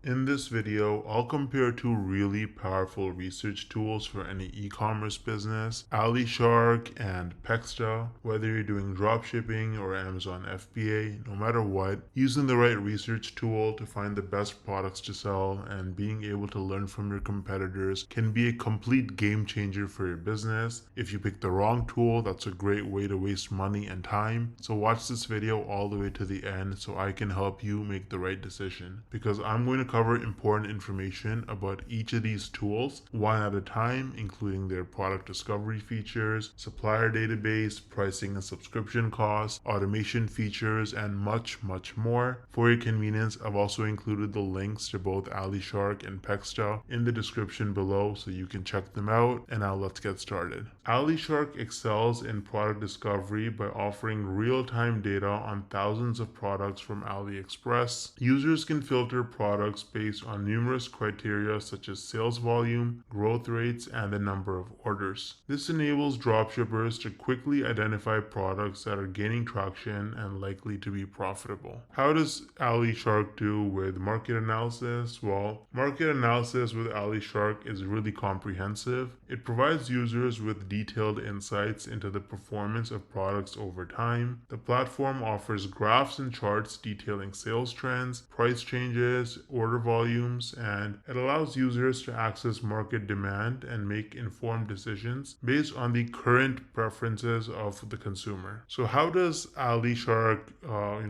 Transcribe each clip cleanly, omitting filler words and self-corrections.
In this video, I'll compare two really powerful research tools for any e-commerce business, AliShark and Pexda. Whether you're doing dropshipping or Amazon FBA, no matter what, using the right research tool to find the best products to sell and being able to learn from your competitors can be a complete game changer for your business. If you pick the wrong tool, that's a great way to waste money and time. So watch this video all the way to the end so I can help you make the right decision, because I'm going to cover important information about each of these tools one at a time, including their product discovery features, supplier database, pricing and subscription costs, automation features, and much more. For your convenience, I've also included the links to both AliShark and Pexda in the description below so you can check them out. And now let's get started. AliShark excels in product discovery by offering real-time data on thousands of products from AliExpress. Users can filter products based on numerous criteria such as sales volume, growth rates, and the number of orders. This enables dropshippers to quickly identify products that are gaining traction and likely to be profitable. How does AliShark do with market analysis? Well, market analysis with AliShark is really comprehensive. It provides users with detailed insights into the performance of products over time. The platform offers graphs and charts detailing sales trends, price changes, order volumes, and it allows users to access market demand and make informed decisions based on the current preferences of the consumer. So how does AliShark,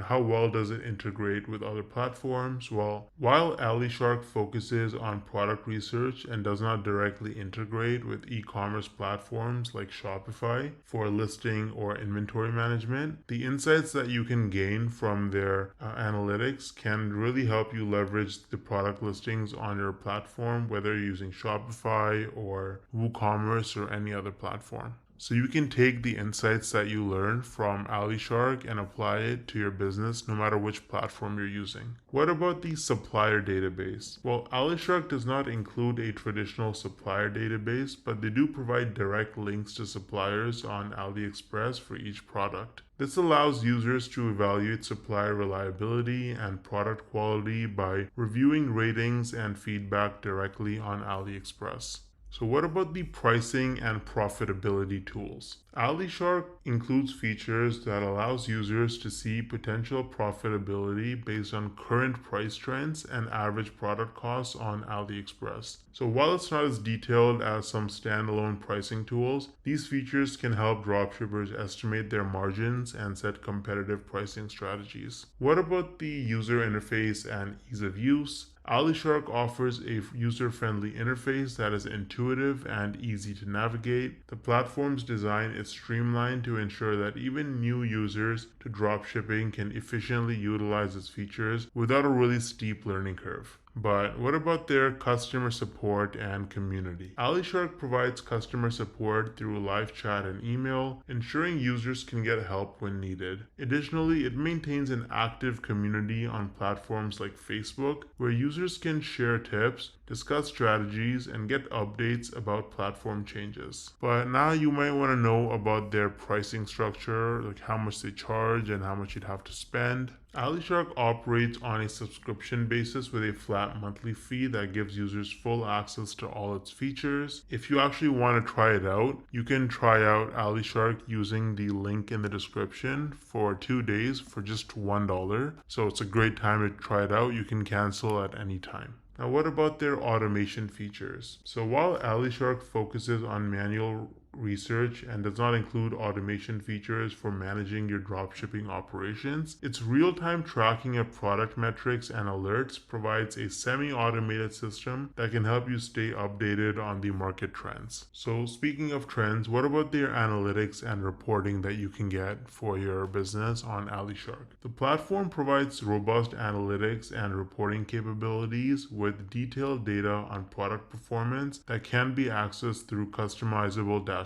how well does it integrate with other platforms? Well, while AliShark focuses on product research and does not directly integrate with e-commerce platforms like Shopify for listing or inventory management, the insights that you can gain from their analytics can really help you leverage the product listings on your platform, whether you're using Shopify or WooCommerce or any other platform. So you can take the insights that you learn from AliShark and apply it to your business no matter which platform you're using. What about the supplier database? Well, AliShark does not include a traditional supplier database, but they do provide direct links to suppliers on AliExpress for each product. This allows users to evaluate supplier reliability and product quality by reviewing ratings and feedback directly on AliExpress. So what about the pricing and profitability tools? AliShark includes features that allows users to see potential profitability based on current price trends and average product costs on AliExpress. So while it's not as detailed as some standalone pricing tools, these features can help dropshippers estimate their margins and set competitive pricing strategies. What about the user interface and ease of use? AliShark offers a user-friendly interface that is intuitive and easy to navigate. The platform's design is streamlined to ensure that even new users to dropshipping can efficiently utilize its features without a really steep learning curve. But what about their customer support and community? AliShark provides customer support through live chat and email, ensuring users can get help when needed. Additionally, it maintains an active community on platforms like Facebook, where users can share tips, discuss strategies, and get updates about platform changes. But now you might want to know about their pricing structure, like how much they charge and how much you'd have to spend. AliShark operates on a subscription basis with a flat monthly fee that gives users full access to all its features. If you actually want to try it out, you can try out AliShark using the link in the description for 2 days for just $1. So it's a great time to try it out. You can cancel at any time. Now, what about their automation features? So while AliShark focuses on manual research and does not include automation features for managing your dropshipping operations, its real-time tracking of product metrics and alerts provides a semi-automated system that can help you stay updated on the market trends. So speaking of trends, what about their analytics and reporting that you can get for your business on AliShark? The platform provides robust analytics and reporting capabilities with detailed data on product performance that can be accessed through customizable dashboards.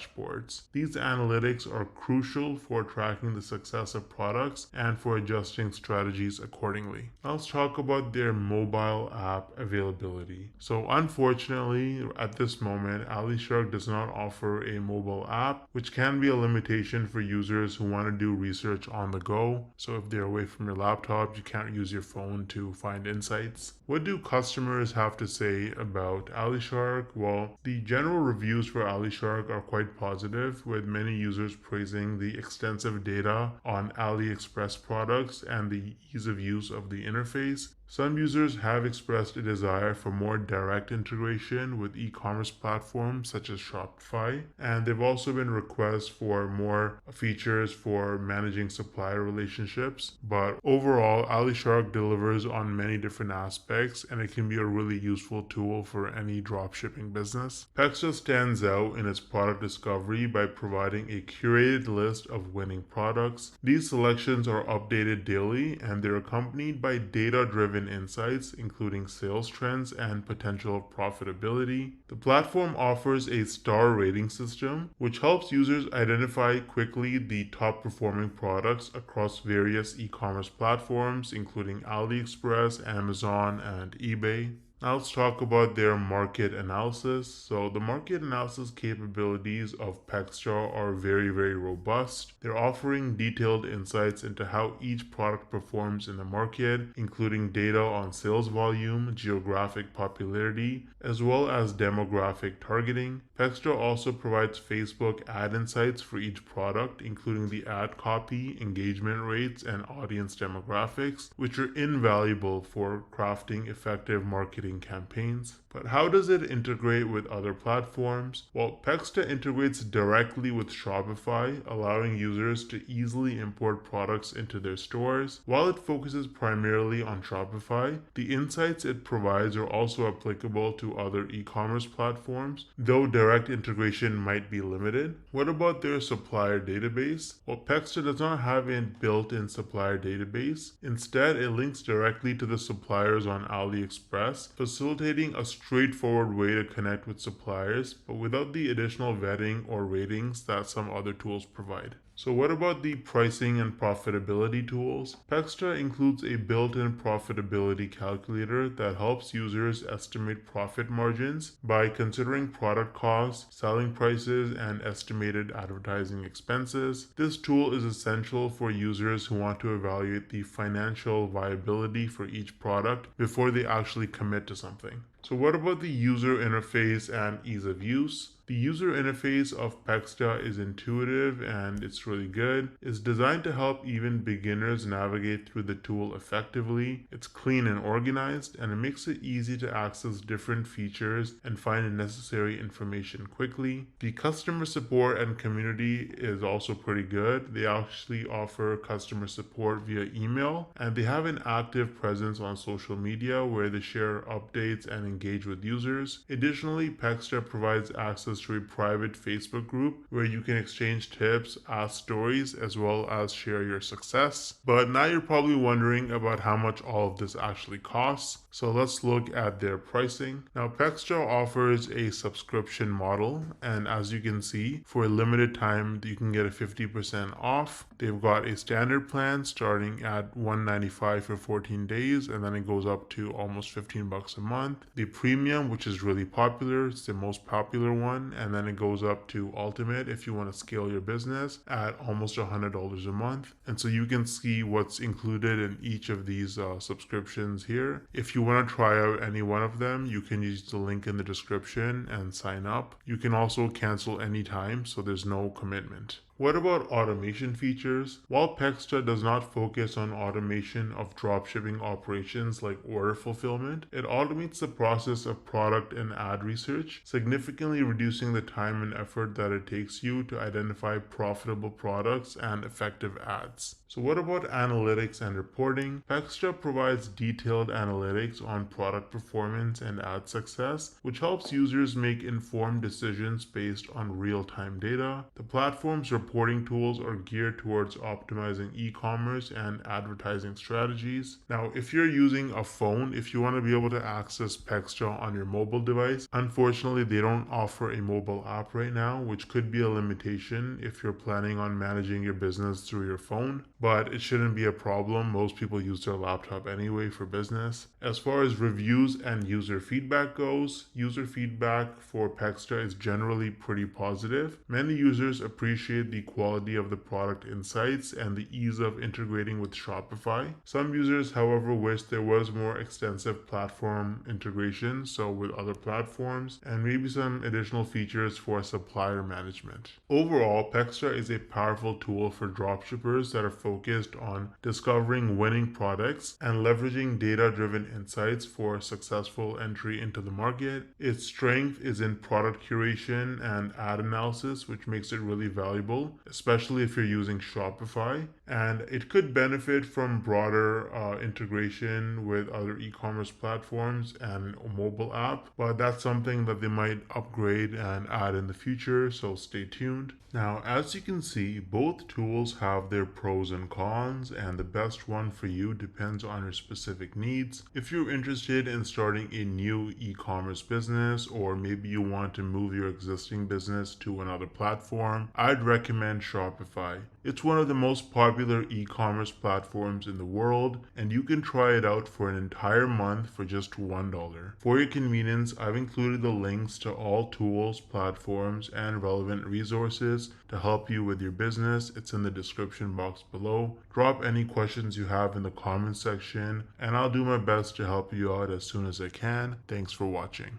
These analytics are crucial for tracking the success of products and for adjusting strategies accordingly. Now let's talk about their mobile app availability. So unfortunately, at this moment, AliShark does not offer a mobile app, which can be a limitation for users who want to do research on the go. So if they're away from your laptop, you can't use your phone to find insights. What do customers have to say about AliShark? Well, the general reviews for AliShark are quite positive, with many users praising the extensive data on AliExpress products and the ease of use of the interface. Some users have expressed a desire for more direct integration with e-commerce platforms such as Shopify, and there have also been requests for more features for managing supplier relationships. But overall, AliShark delivers on many different aspects, and it can be a really useful tool for any dropshipping business. Pexda stands out in its product discovery by providing a curated list of winning products. These selections are updated daily, and they're accompanied by data-driven insights, including sales trends and potential profitability. The platform offers a star rating system, which helps users identify quickly the top performing products across various e-commerce platforms, including AliExpress, Amazon, and eBay. Now let's talk about their market analysis. So the market analysis capabilities of Pexda are very robust. They're offering detailed insights into how each product performs in the market, including data on sales volume, geographic popularity, as well as demographic targeting. Pexda also provides Facebook ad insights for each product, including the ad copy, engagement rates, and audience demographics, which are invaluable for crafting effective marketing campaigns. But how does it integrate with other platforms? Well, Pexda integrates directly with Shopify, allowing users to easily import products into their stores. While it focuses primarily on Shopify, the insights it provides are also applicable to other e-commerce platforms, though direct integration might be limited. What about their supplier database? Well, Pexda does not have a built-in supplier database. Instead, it links directly to the suppliers on AliExpress, facilitating a straightforward way to connect with suppliers, but without the additional vetting or ratings that some other tools provide. So what about the pricing and profitability tools? Pexda includes a built-in profitability calculator that helps users estimate profit margins by considering product costs, selling prices, and estimated advertising expenses. This tool is essential for users who want to evaluate the financial viability for each product before they actually commit to something. So what about the user interface and ease of use? The user interface of Pexda is intuitive and it's really good. It's designed to help even beginners navigate through the tool effectively. It's clean and organized, and it makes it easy to access different features and find the necessary information quickly. The customer support and community is also pretty good. They actually offer customer support via email, and they have an active presence on social media where they share updates and engage with users. Additionally, Pexda provides access to a private Facebook group where you can exchange tips, ask stories, as well as share your success. But now you're probably wondering about how much all of this actually costs. So let's look at their pricing. Now, Pexda offers a subscription model, and as you can see, for a limited time, you can get a 50% off. They've got a standard plan starting at $195 for 14 days, and then it goes up to almost $15 a month. The premium, which is really popular, it's the most popular one, and then it goes up to ultimate if you want to scale your business at almost $100 a month. And so you can see what's included in each of these subscriptions here. If you want to try out any one of them, you can use the link in the description and sign up. You can also cancel anytime, so there's no commitment. What about automation features? While Pexda does not focus on automation of dropshipping operations like order fulfillment, it automates the process of product and ad research, significantly reducing the time and effort that it takes you to identify profitable products and effective ads. So what about analytics and reporting? Pexda provides detailed analytics on product performance and ad success, which helps users make informed decisions based on real-time data. The platform's reporting tools are geared towards optimizing e-commerce and advertising strategies. Now, if you're using a phone, if you want to be able to access Pexda on your mobile device, unfortunately, they don't offer a mobile app right now, which could be a limitation if you're planning on managing your business through your phone. but it shouldn't be a problem. Most people use their laptop anyway for business. As far as reviews and user feedback goes, user feedback for Pexda is generally pretty positive. Many users appreciate the quality of the product insights and the ease of integrating with Shopify. Some users, however, wish there was more extensive platform integration, so with other platforms, and maybe some additional features for supplier management. Overall, Pexda is a powerful tool for dropshippers that are focused on discovering winning products and leveraging data-driven insights for successful entry into the market. Its strength is in product curation and ad analysis, which makes it really valuable, especially if you're using Shopify. And it could benefit from broader integration with other e-commerce platforms and a mobile app, but that's something that they might upgrade and add in the future, so stay tuned. Now, as you can see, both tools have their pros and cons, and the best one for you depends on your specific needs. If you're interested in starting a new e-commerce business, or maybe you want to move your existing business to another platform, I'd recommend Shopify. It's one of the most popular e-commerce platforms in the world, and you can try it out for an entire month for just $1. For your convenience, I've included the links to all tools, platforms, and relevant resources to help you with your business. It's in the description box below. Drop any questions you have in the comment section, and I'll do my best to help you out as soon as I can. Thanks for watching.